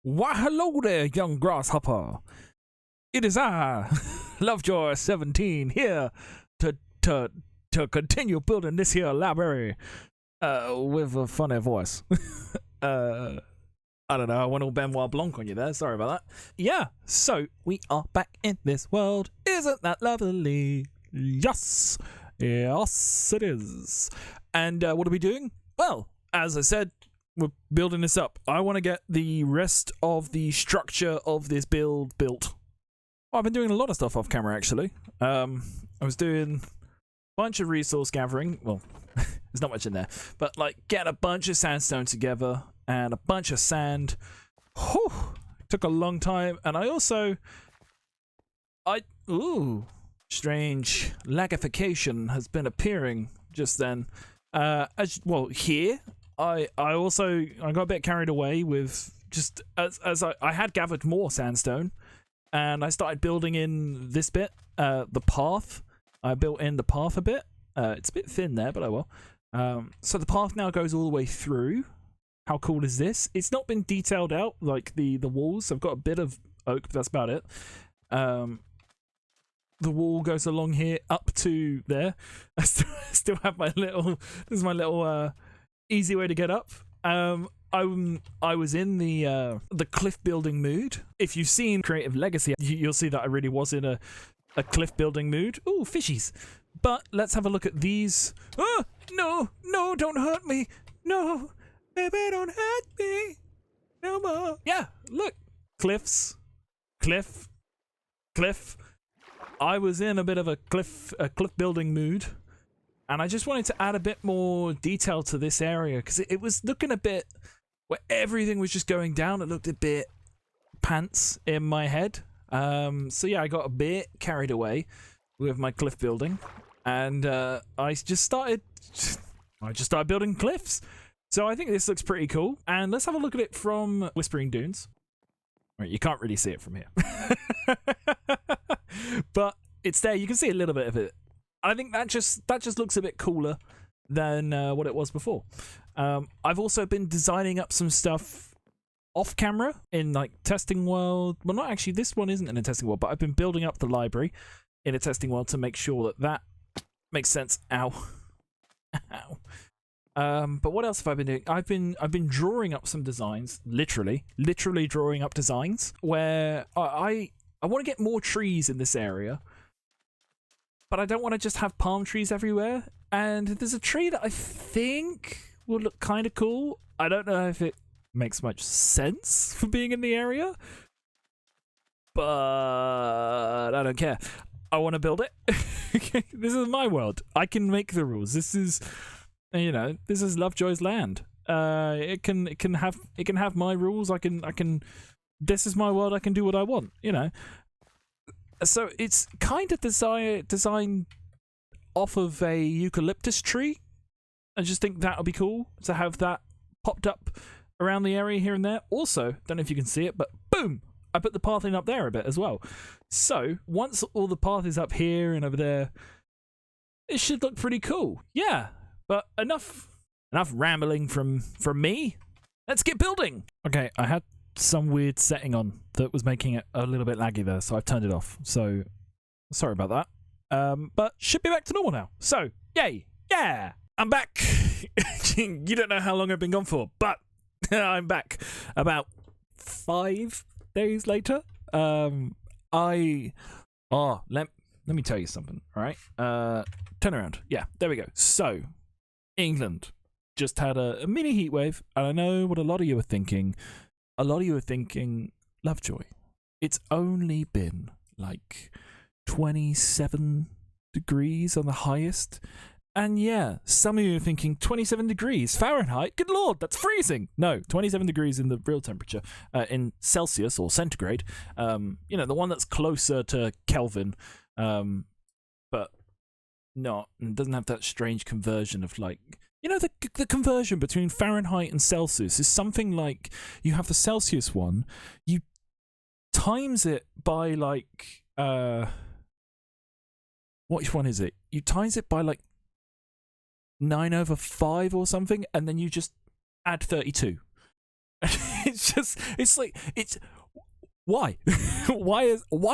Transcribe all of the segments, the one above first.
Why, hello there, young grasshopper. It is I, Lovejoy17, here to to to continue building this here library with a funny voice. I don't know, I went all Benoit Blanc on you there, sorry about that. Yeah, so we are back in this world. Isn't that lovely? Yes, yes it is. And what are we doing? Well, as I said, we're building this up. I want to get the rest of the structure of this build built. I've been doing a lot of stuff off camera, actually. I was doing a bunch of resource gathering. Well, there's not much in there. But, like, getting a bunch of sandstone together and a bunch of sand. Whew, took a long time. And I also... strange lagification has been appearing just then. Here... I got a bit carried away with just as I had gathered more sandstone, and I started building in this bit, the path. I built in the path a bit. It's a bit thin there, but I will. So the path now goes all the way through. How cool is this? It's not been detailed out like the walls. I've got a bit of oak, but that's about it. The wall goes along here up to there. I still have my little. This is my little. Easy way to get up. I was in the cliff building mood. If you've seen Creative Legacy, you'll see that I really was in a cliff building mood. Ooh, fishies. But let's have a look at these. Oh, no, don't hurt me. No, baby, don't hurt me. No more. Yeah, look. Cliffs. Cliff. I was in a bit of a cliff building mood. And I just wanted to add a bit more detail to this area because it was looking a bit where everything was just going down. It looked a bit pants in my head. So yeah, I got a bit carried away with my cliff building, and I just started building cliffs. So I think this looks pretty cool. And let's have a look at it from Whispering Dunes. Right, you can't really see it from here, but it's there. You can see a little bit of it. I think that just looks a bit cooler than what it was before. I've also been designing up some stuff off camera in like testing world. Well, not actually. This one isn't in a testing world, but I've been building up the library in a testing world to make sure that makes sense. Ow, ow. But what else have I been doing? I've been drawing up some designs, literally drawing up designs where I want to get more trees in this area. But I don't want to just have palm trees everywhere. And there's a tree that I think will look kind of cool. I don't know if it makes much sense for being in the area. But I don't care. I want to build it. This is my world. I can make the rules. This is, this is Lovejoy's land. It can have my rules. I can. This is my world. I can do what I want. So it's kind of designed off of a eucalyptus tree. I just think that would be cool to have that popped up around the area here and there. Also, don't know if you can see it, but boom! I put the path in up there a bit as well. So once all the path is up here and over there, it should look pretty cool. Yeah, but enough rambling from me. Let's get building. Okay, I had some weird setting on that was making it a little bit laggy there, so I've turned it off. So sorry about that. But should be back to normal now. So yay, yeah, I'm back. You don't know how long I've been gone for, but I'm back. About 5 days later. Let me tell you something. All right, turn around. Yeah, there we go. So England just had a mini heat wave, and I know what a lot of you are thinking. A lot of you are thinking, Lovejoy, it's only been like 27 degrees on the highest. And yeah, some of you are thinking 27 degrees Fahrenheit? Good Lord, that's freezing. No, 27 degrees in the real temperature, in Celsius or centigrade. The one that's closer to Kelvin, but it doesn't have that strange conversion of like... the conversion between Fahrenheit and Celsius is something like you have the Celsius one, you times it by like, which one is it? You times it by like 9/5 or something, and then you just add 32. It's like, why? why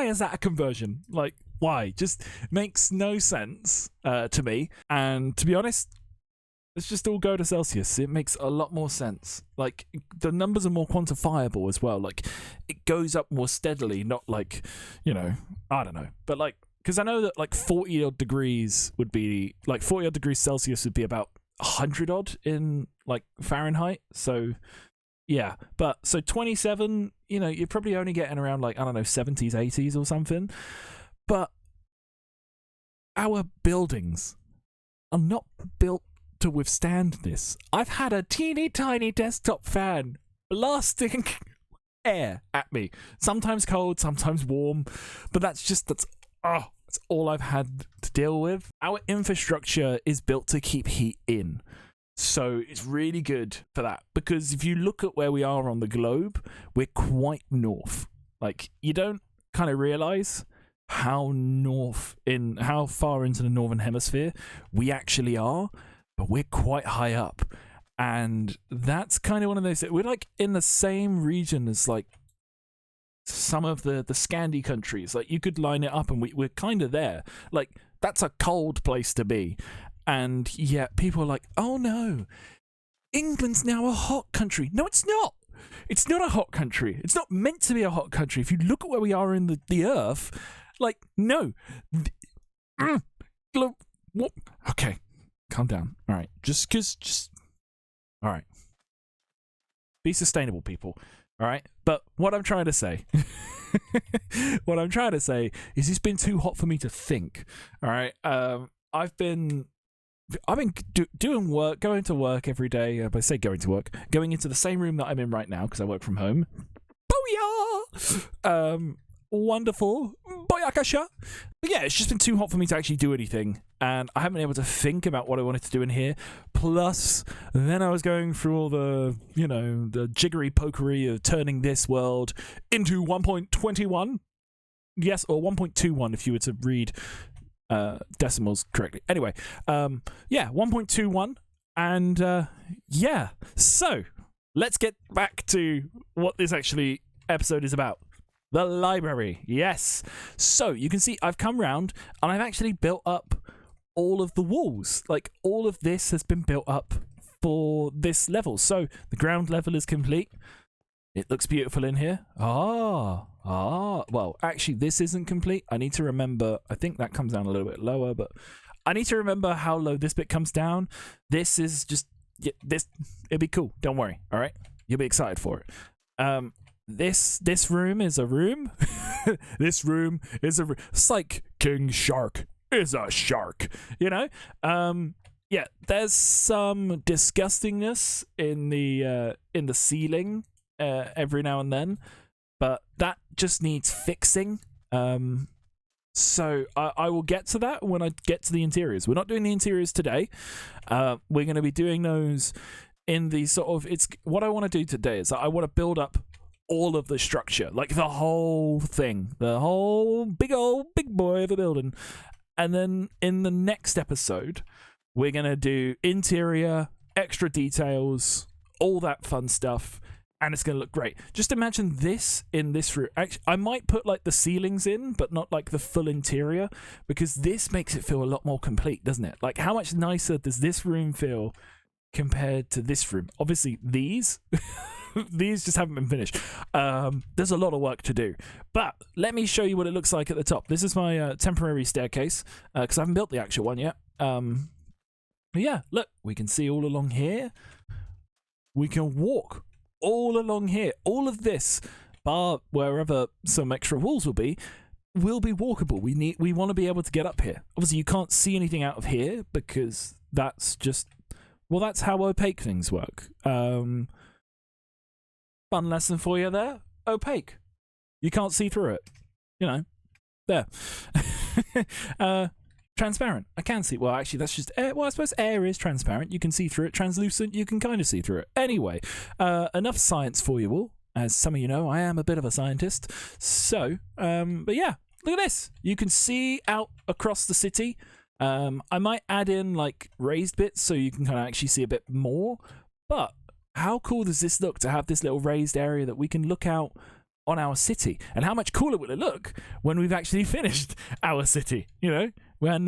is that a conversion? Like, why? Just makes no sense to me. And to be honest, let's just all go to Celsius. It makes a lot more sense. Like, the numbers are more quantifiable as well. Like, it goes up more steadily, not like, I don't know. But like, because I know that like 40 odd degrees would be, like 40 odd degrees Celsius would be about 100 odd in like Fahrenheit. So yeah, but so 27, you're probably only getting around like, I don't know, 70s, 80s or something. But our buildings are not built to withstand this. I've had a teeny tiny desktop fan blasting air at me. Sometimes cold, sometimes warm, but that's all I've had to deal with. Our infrastructure is built to keep heat in. So it's really good for that, because if you look at where we are on the globe, we're quite north. Like, you don't kind of realize how far into the northern hemisphere we actually are, but we're quite high up. And that's kind of one of those, we're like in the same region as like some of the Scandi countries. Like, you could line it up and we're kind of there. Like, that's a cold place to be. And yet people are like, oh no, England's now a hot country. No, it's not. It's not a hot country. It's not meant to be a hot country. If you look at where we are in the earth, like, no. What? Okay, calm down. All right, all right. Be sustainable, people. All right, but what I'm trying to say, is it's been too hot for me to think. All right, I've been doing work, going to work every day. I say going to work, going into the same room that I'm in right now because I work from home. Booyah! Wonderful. Boyakasha. But yeah, it's just been too hot for me to actually do anything, and I haven't been able to think about what I wanted to do in here. Plus, then I was going through all the, the jiggery pokery of turning this world into 1.21. Yes, or 1.21 if you were to read decimals correctly. Anyway, 1.21, and yeah. So let's get back to what this actually episode is about. The library, yes. So you can see I've come round and I've actually built up all of the walls. Like, all of this has been built up for this level. So the ground level is complete. It looks beautiful in here. Well, actually, this isn't complete. I need to remember. I think that comes down a little bit lower, but I need to remember how low this bit comes down. This is just it'd be cool. Don't worry. All right, you'll be excited for it. This room is a room. This room is a room. It's like King Shark is a shark. Yeah. There's some disgustingness in the ceiling every now and then, but that just needs fixing. So I will get to that when I get to the interiors. We're not doing the interiors today. We're going to be doing those in the sort of, it's what I want to do today is I want to build up all of the structure, like the whole thing, the whole big boy of a building. And then in the next episode, we're going to do interior, extra details, all that fun stuff. And it's going to look great. Just imagine this in this room. Actually, I might put like the ceilings in, but not like the full interior, because this makes it feel a lot more complete, doesn't it? Like, how much nicer does this room feel compared to this room? Obviously, these just haven't been finished. There's a lot of work to do. But let me show you what it looks like at the top. This is my temporary staircase, because I haven't built the actual one yet. But yeah, look, we can see all along here. We can walk all along here. All of this, bar wherever some extra walls will be walkable. We want to be able to get up here. Obviously, you can't see anything out of here because that's just, well, that's how opaque things work. Fun lesson for you there. Opaque. You can't see through it. There. Transparent. I can see. Well, actually, that's just air. Well, I suppose air is transparent. You can see through it. Translucent. You can kind of see through it. Anyway, enough science for you all. As some of you know, I am a bit of a scientist. So, but yeah, look at this. You can see out across the city. I might add in like raised bits so you can kind of actually see a bit more. But how cool does this look to have this little raised area that we can look out on our city? And how much cooler will it look when we've actually finished our city, you know, when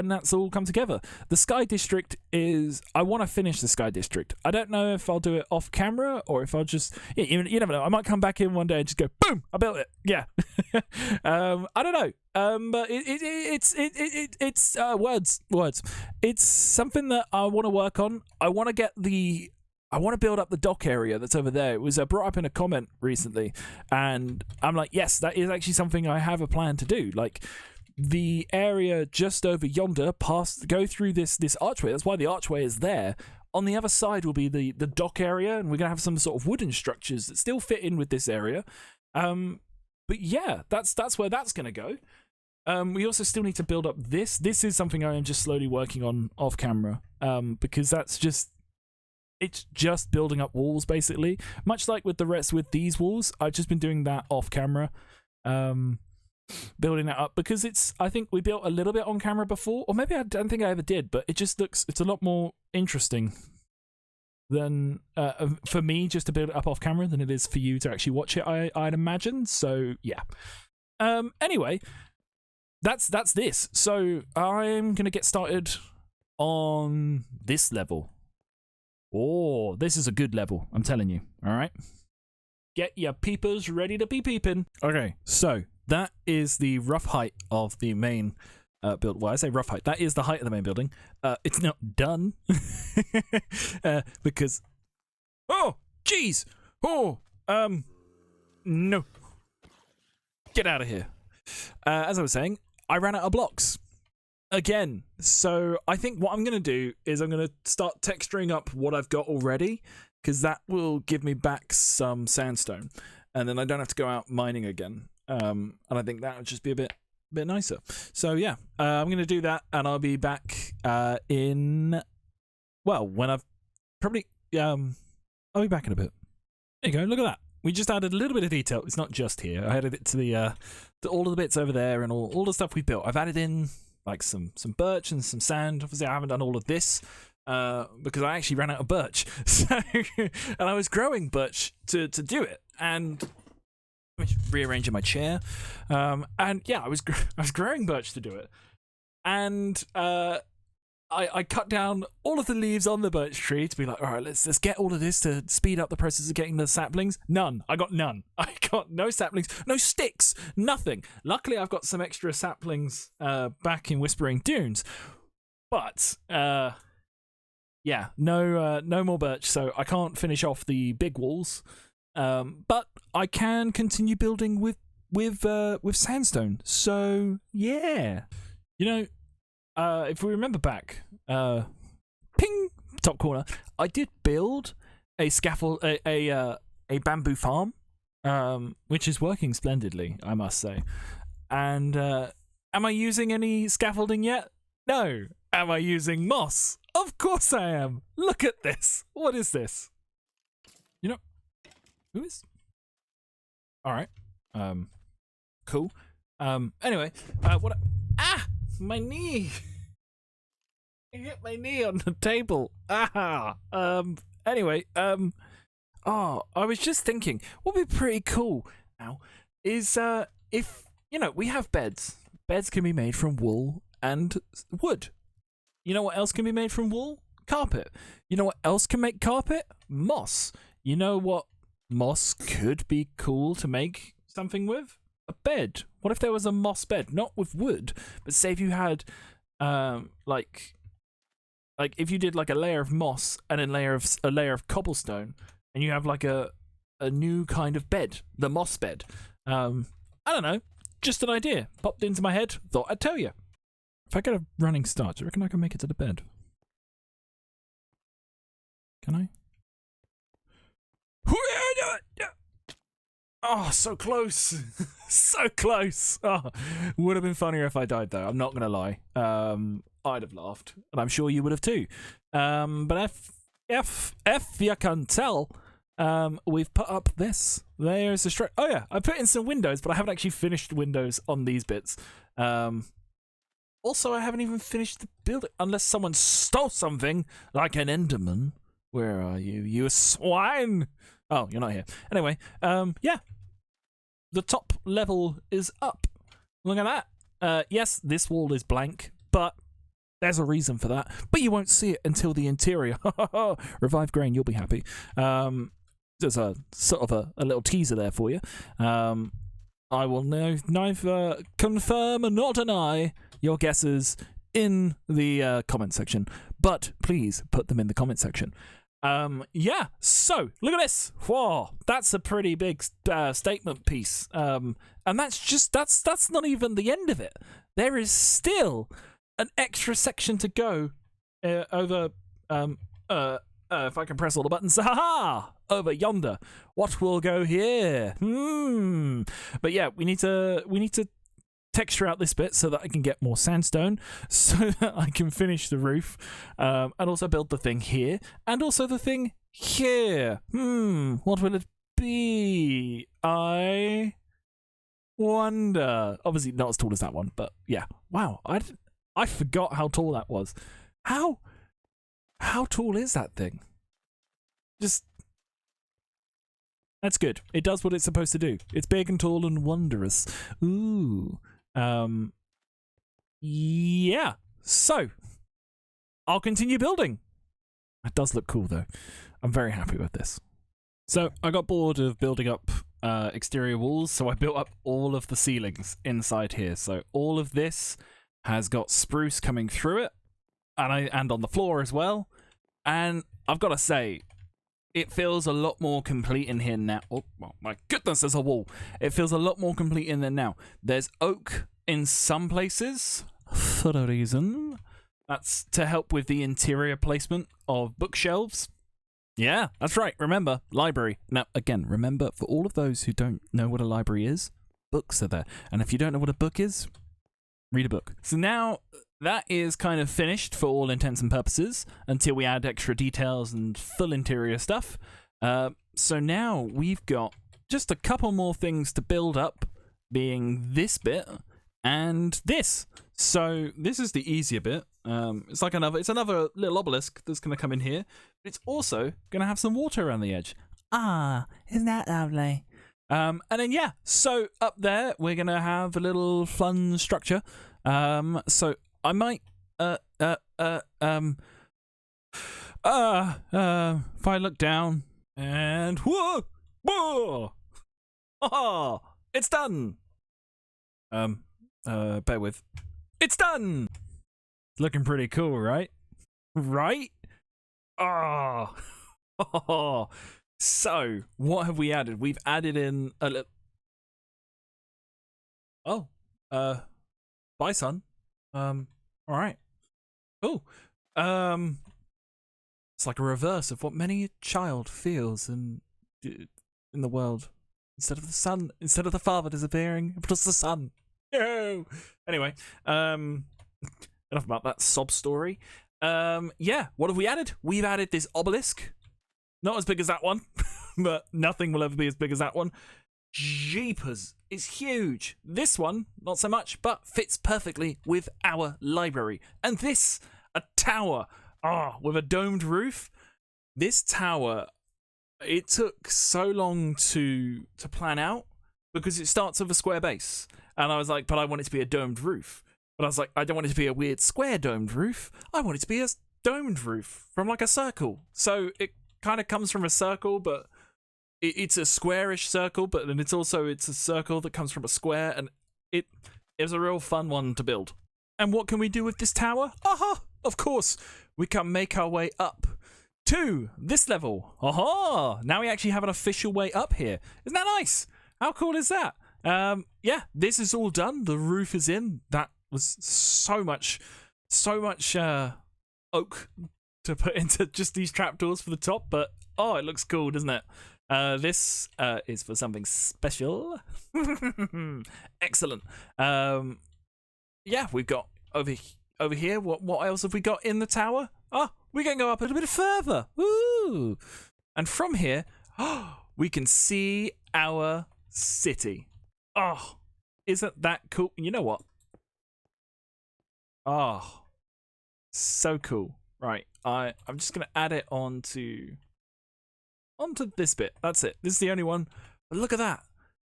that's all come together? The Sky District is, I want to finish the Sky District. I don't know if I'll do it off camera or if I'll just, you never know. I might come back in one day and just go, boom, I built it. Yeah. I don't know. But it's words. It's something that I want to work on. I want to build up the dock area that's over there. It was brought up in a comment recently, and I'm like, yes, that is actually something I have a plan to do. Like, the area just over yonder, go through this archway. That's why the archway is there. On the other side will be the dock area, and we're going to have some sort of wooden structures that still fit in with this area. But yeah, that's where that's going to go. We also still need to build up this. This is something I am just slowly working on off camera, because it's just building up walls, basically. Much like with the rest with these walls, I've just been doing that off camera, building that up, because I think we built a little bit on camera before, or maybe I don't think I ever did, but it's a lot more interesting than for me just to build it up off camera than it is for you to actually watch it, I'd imagine. So yeah. Anyway, that's this. So I'm gonna get started on this level. Oh, this is a good level, I'm telling you. All right, get your peepers ready to be peeping. Okay, so that is the rough height of the main build. Well, I say rough height. That is the height of the main building. It's not done because. Oh, jeez. Oh, no. Get out of here. As I was saying, I ran out of blocks again. So I think what I'm going to do is I'm going to start texturing up what I've got already, because that will give me back some sandstone, and then I don't have to go out mining again. And I think that would just be a bit nicer. So yeah, I'm going to do that, and I'll be back when I've probably I'll be back in a bit. There you go. Look at that. We just added a little bit of detail. It's not just here. I added it to all of the bits over there and all the stuff we built. I've added in like some birch and some sand. Obviously, I haven't done all of this because I actually ran out of birch. So, and I was growing birch to do it. And I'm rearranging my chair. And yeah, I was growing birch to do it. And I cut down all of the leaves on the birch tree to be like, all right, let's get all of this to speed up the process of getting the saplings. None. I got none. I got no saplings, no sticks, nothing. Luckily, I've got some extra saplings back in Whispering Dunes. But yeah, no more birch, so I can't finish off the big walls. But I can continue building with sandstone. So yeah, you know. If we remember back, ping, top corner, I did build a scaffold, a bamboo farm, which is working splendidly, I must say. And am I using any scaffolding yet? No. Am I using moss? Of course I am. Look at this. What is this? You know, who is? All right. Cool. Anyway, my knee. I hit my knee on the table. Anyway, I was just thinking, what would be pretty cool now is if, you know, we have beds. Beds can be made from wool and wood. You know what else can be made from wool? Carpet. You know what else can make carpet? Moss. You know what moss could be cool to make something with? A bed. What if there was a moss bed? Not with wood, but say if you had like if you did like a layer of moss and a layer of cobblestone, and you have like a new kind of bed, the moss bed. I don't know, just an idea popped into my head. Thought I'd tell you. If I get a running start, do you reckon I can make it to the bed? Can I? Oh, so close. So close. Oh, would have been funnier if I died, though. I'm not going to lie. I'd have laughed, and I'm sure you would have too. But if you can tell, we've put up this. There's a straight. Oh yeah, I put in some windows, but I haven't actually finished windows on these bits. Also, I haven't even finished the building, unless someone stole something, like an Enderman. Where are you, you swine? Oh, you're not here. Anyway, yeah. The top level is up. Look at that. Yes, this wall is blank, but there's a reason for that. But you won't see it until the interior. Revive Grain, you'll be happy. There's a sort of a little teaser there for you. I will neither confirm nor deny your guesses in the comment section, but please put them in the comment section. Yeah, so look at this. Whoa, that's a pretty big statement piece. And that's not even the end of it. There is still an extra section to go over. If I can press all the buttons, over yonder. What will go here? But yeah, we need to texture out this bit so that I can get more sandstone, so that I can finish the roof, and also build the thing here, and also the thing here. What will it be? I wonder. Obviously not as tall as that one, but yeah. Wow, I forgot how tall that was. How tall is that thing? That's good. It does what it's supposed to do. It's big and tall and wondrous. Ooh. Yeah. So, I'll continue building. It does look cool, though. I'm very happy with this. So, I got bored of building up exterior walls, so I built up all of the ceilings inside here. So, all of this has got spruce coming through it, and on the floor as well. And I've got to say, it feels a lot more complete in here now. Oh, my goodness, there's a wall. It feels a lot more complete in there now. There's oak in some places for a reason. That's to help with the interior placement of bookshelves. Yeah, that's right. Remember, library. Now, again, remember, for all of those who don't know what a library is, books are there. And if you don't know what a book is, read a book. So now that is kind of finished for all intents and purposes until we add extra details and full interior stuff. So now we've got just a couple more things to build up, being this bit and this. So this is the easier bit. It's another little obelisk that's going to come in here. But it's also going to have some water around the edge. Ah, isn't that lovely? And then yeah, so up there we're going to have a little fun structure. So I might if I look down and whoa, oh, it's done. Bear with. It's done. Looking pretty cool, right? Right? Oh. So, what have we added? We've added in a little. Oh, bye, son. All right. Cool. It's like a reverse of what many a child feels in the world. Instead of the father disappearing, it was the son. No. Anyway, enough about that sob story. Yeah, what have we added? We've added this obelisk. Not as big as that one, but nothing will ever be as big as that one. Jeepers, it's huge. This one, not so much, but fits perfectly with our library. And this, a tower, with a domed roof. This tower, it took so long to plan out because it starts with a square base. And I was like, but I want it to be a domed roof. But I was like, I don't want it to be a weird square domed roof. I want it to be a domed roof from like a circle. So it kind of comes from a circle, but it's a squarish circle, but then it's a circle that comes from a square, and it is a real fun one to build. And what can we do with this tower? Aha! Of course, we can make our way up to this level. Aha! Now we actually have an official way up here. Isn't that nice? How cool is that? Yeah, this is all done. The roof is in. That was so much oak to put into just these trapdoors for the top, but it looks cool, doesn't it? This is for something special. Excellent. Yeah, we've got over here. What else have we got in the tower? We can go up a little bit further. Ooh. And from here, we can see our city. Isn't that cool? You know what? So cool. Right, I'm just gonna add it onto this bit. That's it. This is the only one. But look at that.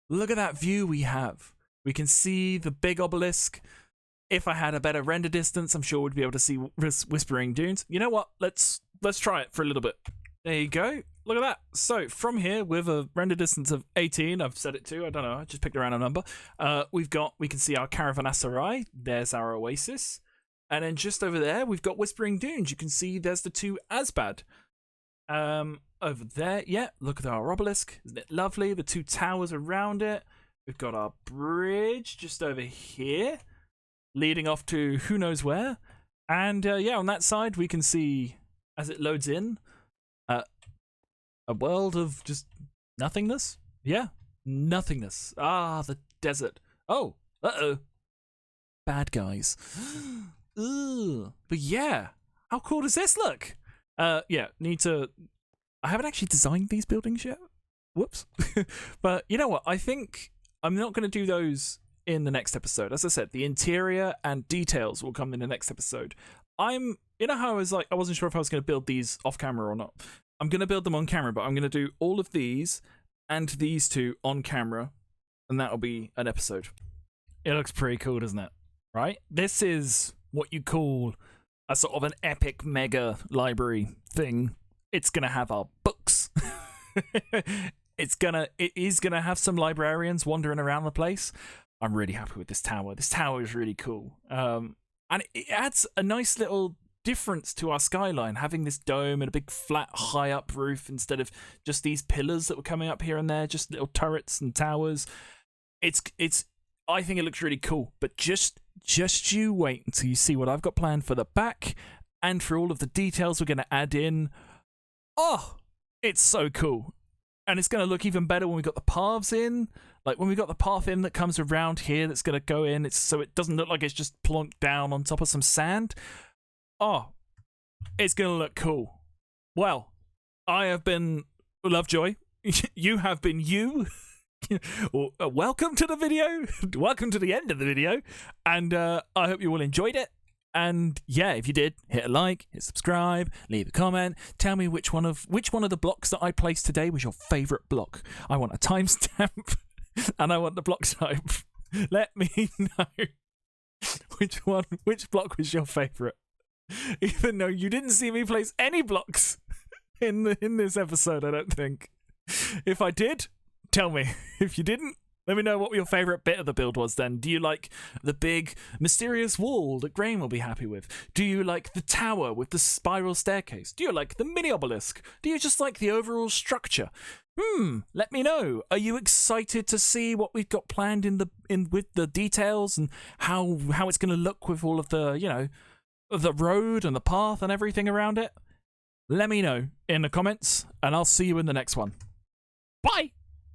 Look at that view we have. We can see the big obelisk. If I had a better render distance, I'm sure we'd be able to see Whispering Dunes. You know what? Let's try it for a little bit. There you go. Look at that. So from here, with a render distance of 18, I've set it to, I don't know, I just picked a random number. We can see our Caravanserai. There's our oasis. And then just over there, we've got Whispering Dunes. You can see there's the two Asbad. Over there, yeah, look at our obelisk. Isn't it lovely? The two towers around it. We've got our bridge just over here, leading off to who knows where. And yeah, on that side, we can see, as it loads in, a world of just nothingness. Yeah, nothingness. Ah, the desert. Oh, uh-oh. Bad guys. Ugh. But yeah, how cool does this look? Yeah, need to... I haven't actually designed these buildings yet. Whoops. But you know what? I think I'm not going to do those in the next episode. As I said, the interior and details will come in the next episode. You know how I was like, I wasn't sure if I was going to build these off camera or not. I'm going to build them on camera, but I'm going to do all of these and these two on camera, and that'll be an episode. It looks pretty cool, doesn't it? Right? This is what you call a sort of an epic mega library thing. It's gonna have our books. It is gonna have some librarians wandering around the place. I'm really happy with this tower. This tower is really cool. And it adds a nice little difference to our skyline, having this dome and a big flat high up roof instead of just these pillars that were coming up here and there, just little turrets and towers. I think it looks really cool, but just you wait until you see what I've got planned for the back and for all of the details we're going to add in. Oh, it's so cool. And it's going to look even better when we got the paths in. Like when we got the path in that comes around here that's going to go in, so it doesn't look like it's just plonked down on top of some sand. Oh, it's going to look cool. Well, I have been Lovejoy. You have been you. Welcome to the video. Welcome to the end of the video. And I hope you all enjoyed it. And yeah, if you did, hit a like, hit subscribe, leave a comment. Tell me which one of the blocks that I placed today was your favourite block. I want a timestamp and I want the block type. Let me know which block was your favourite. Even though you didn't see me place any blocks in this episode, I don't think. If I did, tell me. If you didn't, let me know what your favourite bit of the build was then. Do you like the big mysterious wall that Grain will be happy with? Do you like the tower with the spiral staircase? Do you like the mini obelisk? Do you just like the overall structure? Let me know. Are you excited to see what we've got planned with the details and how it's going to look with all of the, you know, the road and the path and everything around it? Let me know in the comments and I'll see you in the next one. Bye!